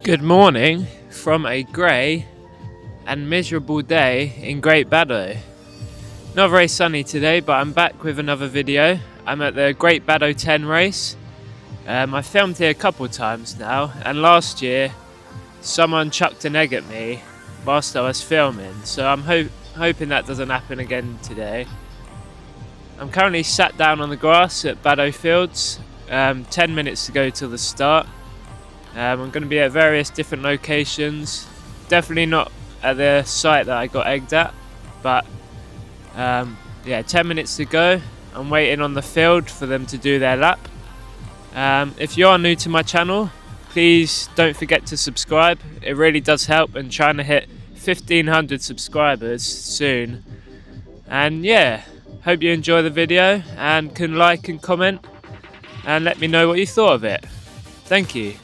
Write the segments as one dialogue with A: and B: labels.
A: Good morning from a grey and miserable day in Great Baddow. Not very sunny today, but I'm back with another video. I'm at the Great Baddow 10 race. I filmed here a couple times now, and last year someone chucked an egg at me whilst I was filming, so I'm hoping that doesn't happen again today. I'm currently sat down on the grass at Baddow Fields, 10 minutes to go till the start. I'm going to be at various different locations, definitely not at the site that I got egged at, but yeah, 10 minutes to go. I'm waiting on the field for them to do their lap. If you are new to my channel, please don't forget to subscribe, it really does help, and trying to hit 1500 subscribers soon. And yeah, hope you enjoy the video and can like and comment and let me know what you thought of it. Thank you.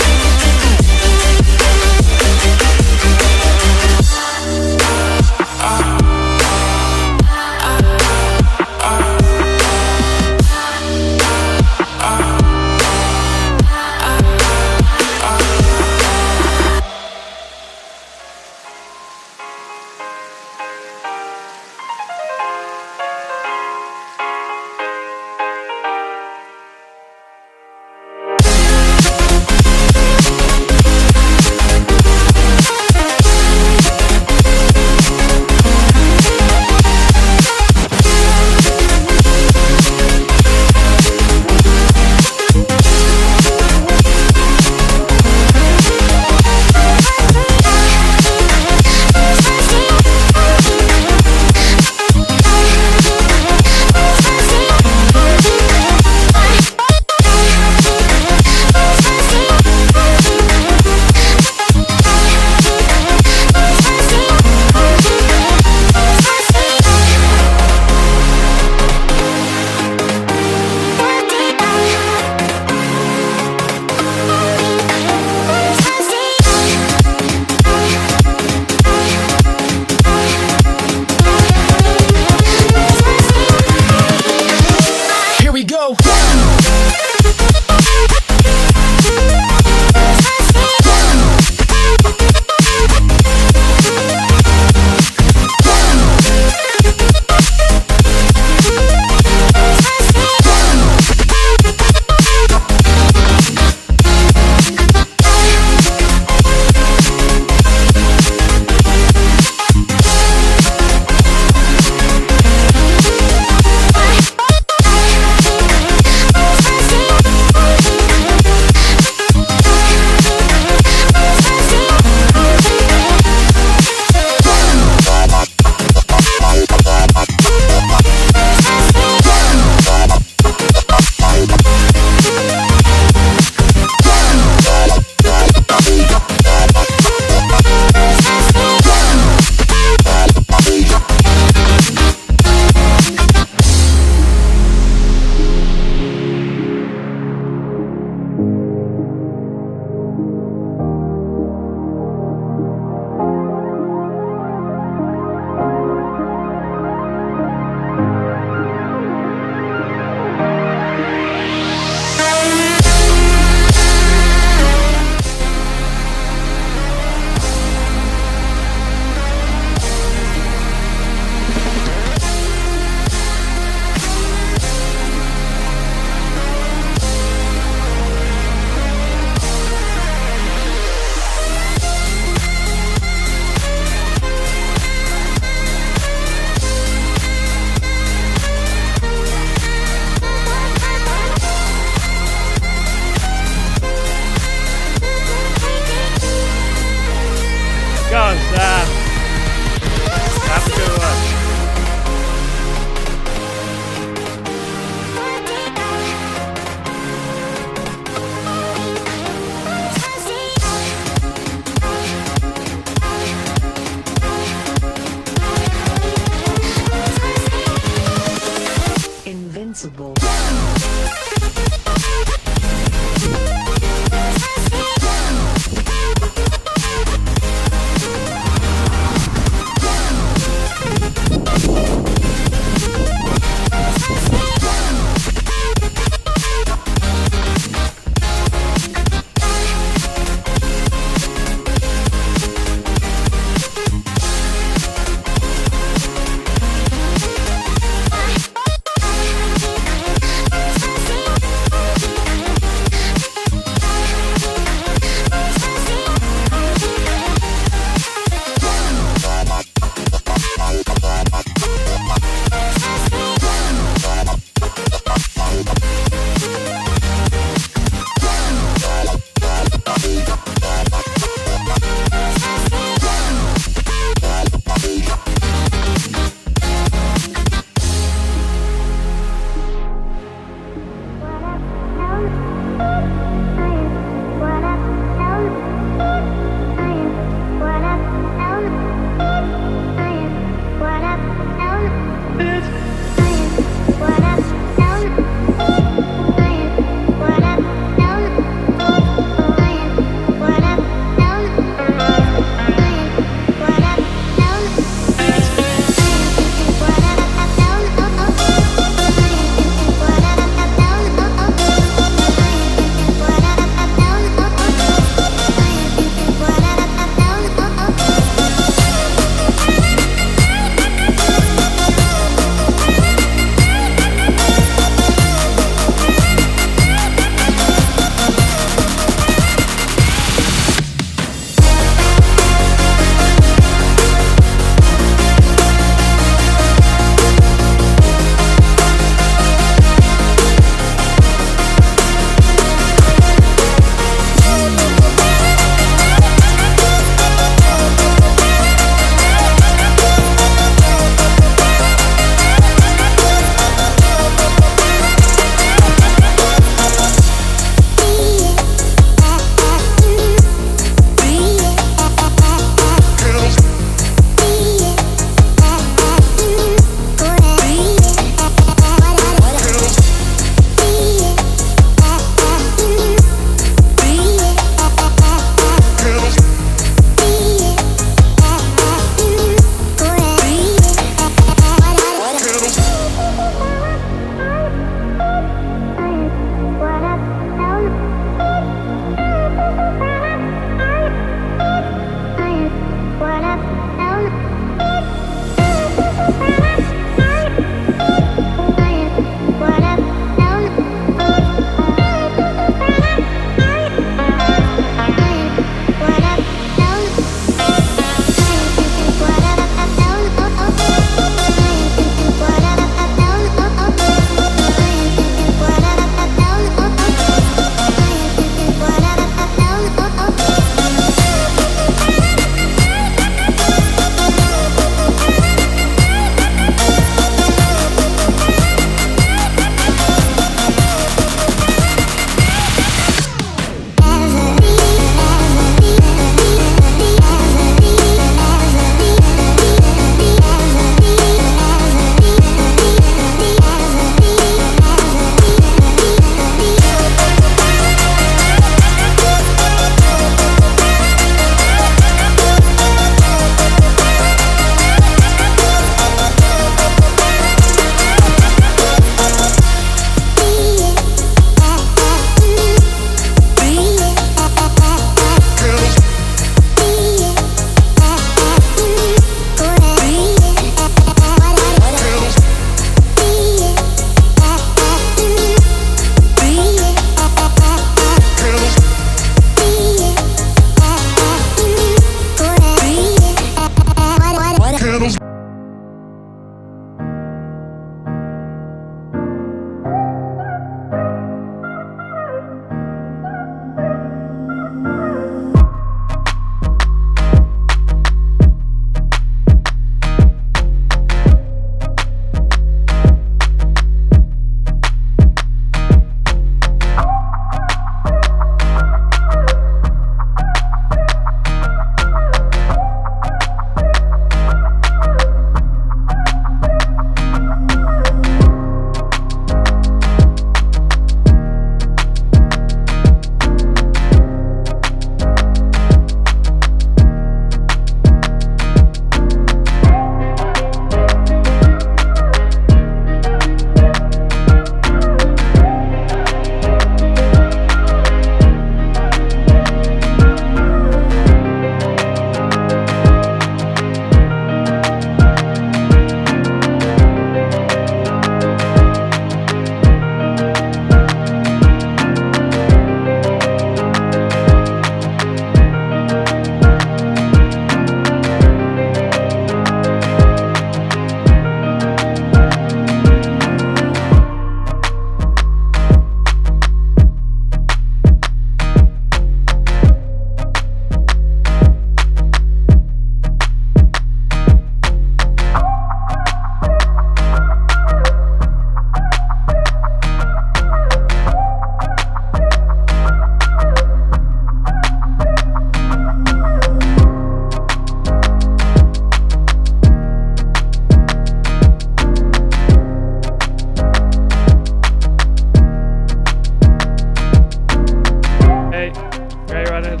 A: running.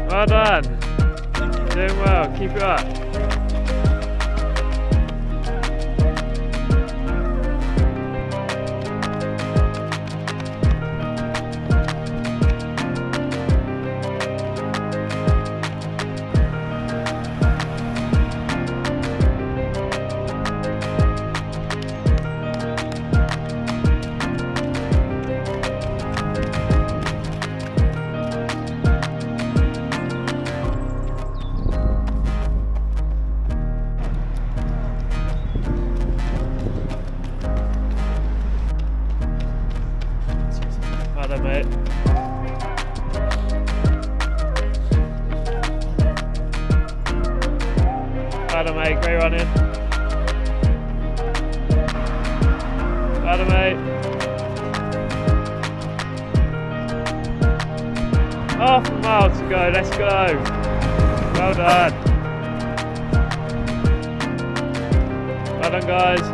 A: Well done. Doing well. Keep it up. Well done, mate. Well done, mate. Great running. Well done, mate. Half a mile to go. Let's go. Well done. Well done, guys.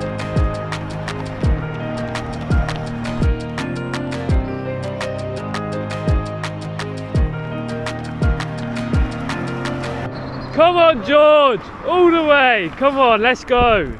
A: Come on, George! All the way! Come on, let's go!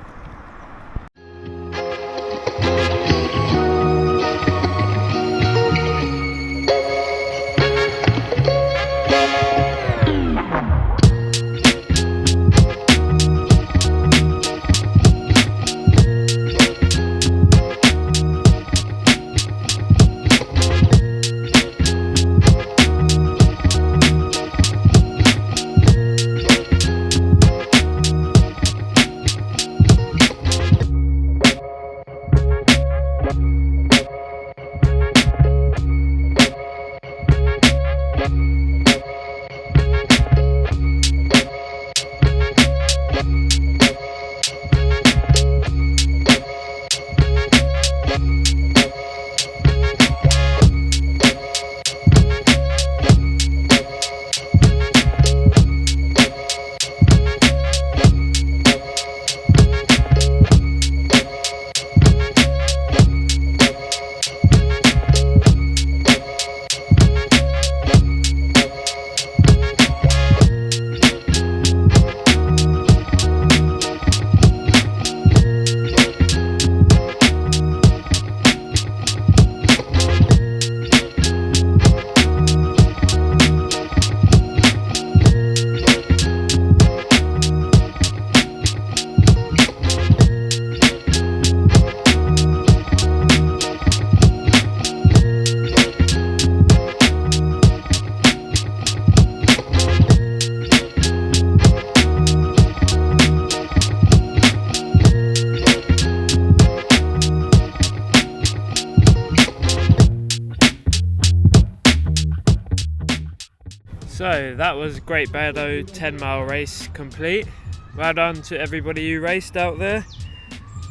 A: So that was Great Baddow 10-mile race complete. Well done to everybody who raced out there.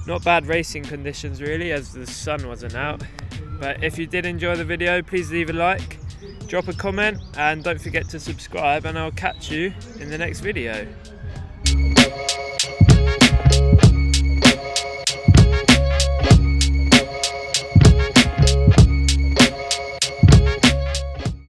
A: Not bad racing conditions really, as the sun wasn't out. But if you did enjoy the video, please leave a like, drop a comment, and don't forget to subscribe, and I'll catch you in the next video.